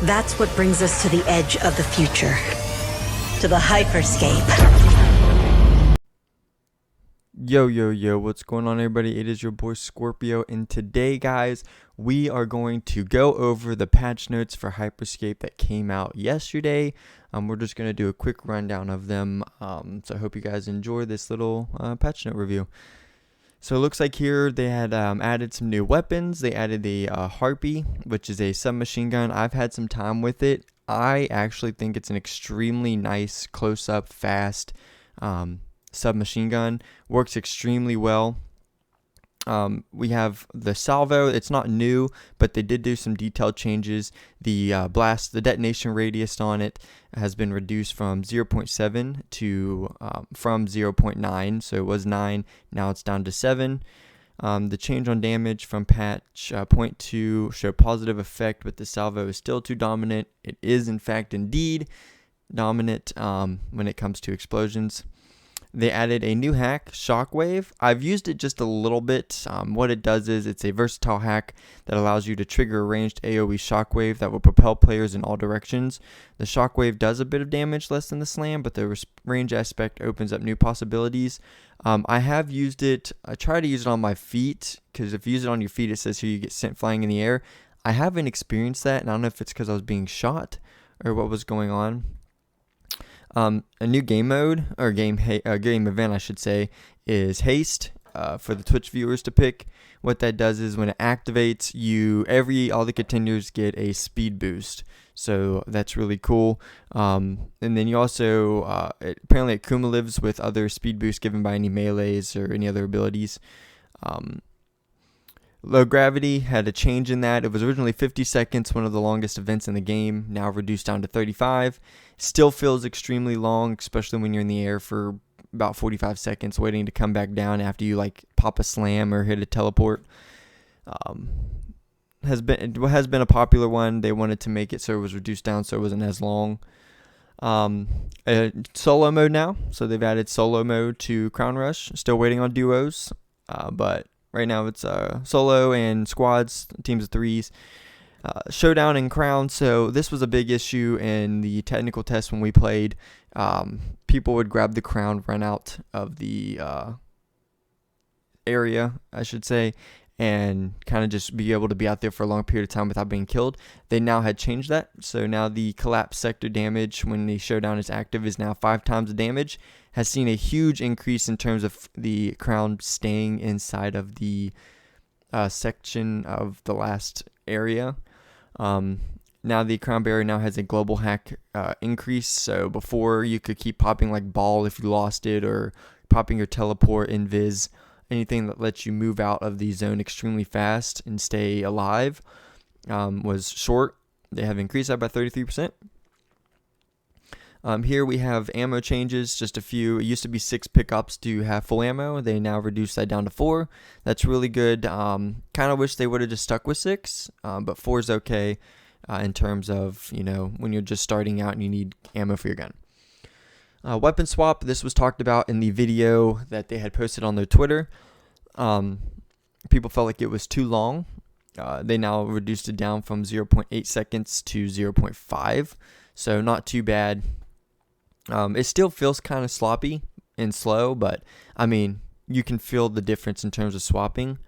That's what brings us to the edge of the future. To the HyperScape. Yo, what's going on, everybody? It is your boy Scorpio, and today, guys, we are going to go over the patch notes for HyperScape that came out yesterday. We're just going to do a quick rundown of them, so I hope you guys enjoy this little patch note review. So it looks like here they had added some new weapons. They added the Harpy, which is a submachine gun. I've had some time with it. I actually think it's an extremely nice, close-up, fast submachine gun. Works extremely well. We have the salvo. It's not new, but they did do some detailed changes. The the detonation radius on it has been reduced from 0.7 to from 0.9. So it was 9, now it's down to 7. The change on damage from patch 0.2 showed positive effect, but the salvo is still too dominant. It is, in fact, indeed dominant when it comes to explosions. They added a new hack, Shockwave. I've used it just a little bit. What it does is it's a versatile hack that allows you to trigger a ranged AoE shockwave that will propel players in all directions. The shockwave does a bit of damage less than the slam, but the range aspect opens up new possibilities. I have used it. I try to use it on my feet, because if you use it on your feet, it says here you get sent flying in the air. I haven't experienced that, and I don't know if it's because I was being shot or what was going on. A new game mode, or game event, I should say, is Haste for the Twitch viewers to pick. What that does is when it activates, all the contenders get a speed boost. So that's really cool. And then you also, apparently it cumulatives with other speed boosts given by any melees or any other abilities. Low Gravity had a change in that. It was originally 50 seconds, one of the longest events in the game, now reduced down to 35. Still feels extremely long, especially when you're in the air for about 45 seconds waiting to come back down after you pop a slam or hit a teleport. Has been a popular one. They wanted to make it so it was reduced down so it wasn't as long. Solo mode now, so they've added solo mode to Crown Rush. Still waiting on duos, but right now it's solo and squads, teams of 3s. Showdown and crown. So this was a big issue in the technical test when we played. People would grab the crown, run out of the area, I should say, and kind of just be able to be out there for a long period of time without being killed. They now had changed that. So now the collapse sector damage when the showdown is active is now 5 times the damage. Has seen a huge increase in terms of the crown staying inside of the section of the last area. Now the crown barrier now has a global hack increase. So before you could keep popping like ball if you lost it, or popping your teleport, invis, anything that lets you move out of the zone extremely fast and stay alive was short. They have increased that by 33%. Here we have ammo changes, just a few. It used to be 6 pickups to have full ammo. They now reduced that down to 4. That's really good. Kind of wish they would have just stuck with 6, but 4 is okay in terms of, when you're just starting out and you need ammo for your gun. Weapon swap, this was talked about in the video that they had posted on their Twitter. People felt like it was too long. They now reduced it down from 0.8 seconds to 0.5, so not too bad. It still feels kind of sloppy and slow, but I mean, you can feel the difference in terms of swapping.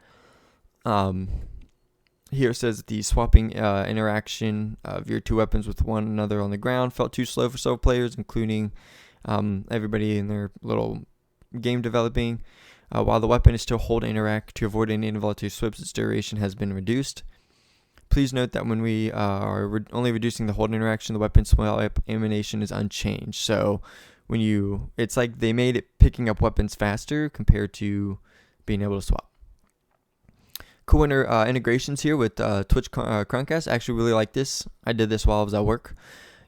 Here it says the swapping interaction of your 2 weapons with one another on the ground felt too slow for several players, including everybody in their little game developing. While the weapon is still hold and interact to avoid any involuntary swips, its duration has been reduced. Please note that when we are only reducing the hold interaction, the weapon swap animation is unchanged. So it's like they made it picking up weapons faster compared to being able to swap. Cool integrations here with Twitch Chromecast. I actually really like this. I did this while I was at work.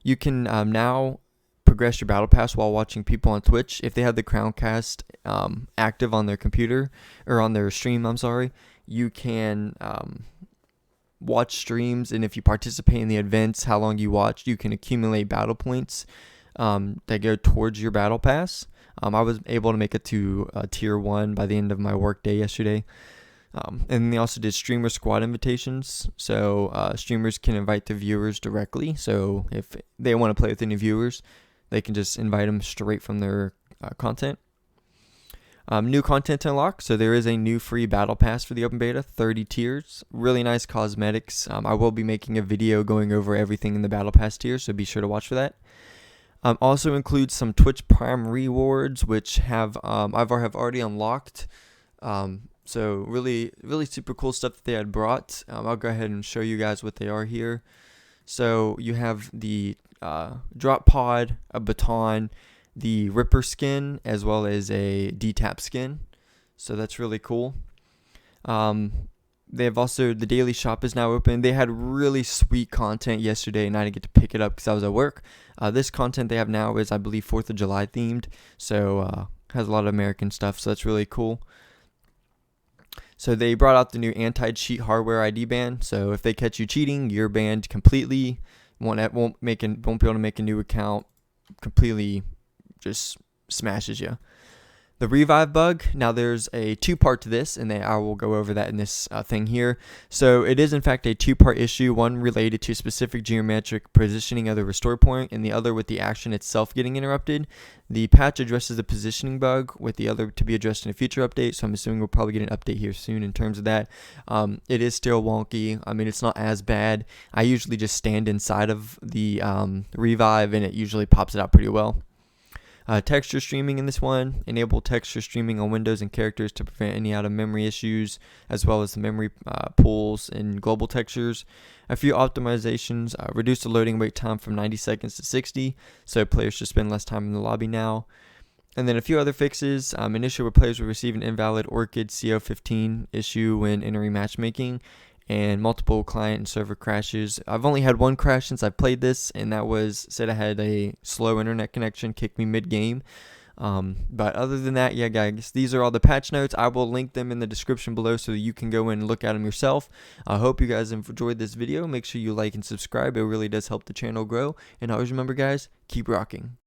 You can now progress your battle pass while watching people on Twitch. If they have the Chromecast active on their computer, or on their stream, you can watch streams, and if you participate in the events, how long you watched, you can accumulate battle points that go towards your battle pass. I was able to make it to tier 1 by the end of my work day yesterday. And they also did streamer squad invitations, so streamers can invite the viewers directly. So if they want to play with any viewers, they can just invite them straight from their content. New content to unlock. So there is a new free battle pass for the open beta, 30 tiers. Really nice cosmetics. I will be making a video going over everything in the battle pass tier, so be sure to watch for that. Also includes some Twitch Prime rewards, which have I've already unlocked. So really super cool stuff that they had brought. I'll go ahead and show you guys what they are here. So you have the drop pod, a baton, the Ripper skin, as well as a D-Tap skin. So that's really cool. They have also, the daily shop is now open. They had really sweet content yesterday, and I didn't get to pick it up because I was at work. This content they have now is, I believe, 4th of July themed. So has a lot of American stuff, so that's really cool. So they brought out the new anti-cheat hardware ID ban. So if they catch you cheating, you're banned completely. Won't be able to make a new account. Completely just smashes you. The revive bug, now there's a two-part to this, and I will go over that in this thing here. So it is in fact a two-part issue, one related to specific geometric positioning of the restore point, and the other with the action itself getting interrupted. The patch addresses the positioning bug, with the other to be addressed in a future update, so I'm assuming we'll probably get an update here soon in terms of that. It is still wonky. I mean, it's not as bad. I usually just stand inside of the revive, and it usually pops it out pretty well. Texture streaming in this one. Enable texture streaming on windows and characters to prevent any out of memory issues, as well as the memory pools and global textures. A few optimizations. Reduce the loading wait time from 90 seconds to 60, so players should spend less time in the lobby now. And then a few other fixes. An issue where players will receive an invalid Orchid CO15 issue when entering matchmaking, and multiple client and server crashes. I've only had one crash since I played this, and that was, said I had a slow internet connection, kicked me mid-game. But other than that, yeah guys, these are all the patch notes. I will link them in the description below so that you can go in and look at them yourself. I hope you guys enjoyed this video. Make sure you like and subscribe. It really does help the channel grow. And always remember guys, keep rocking.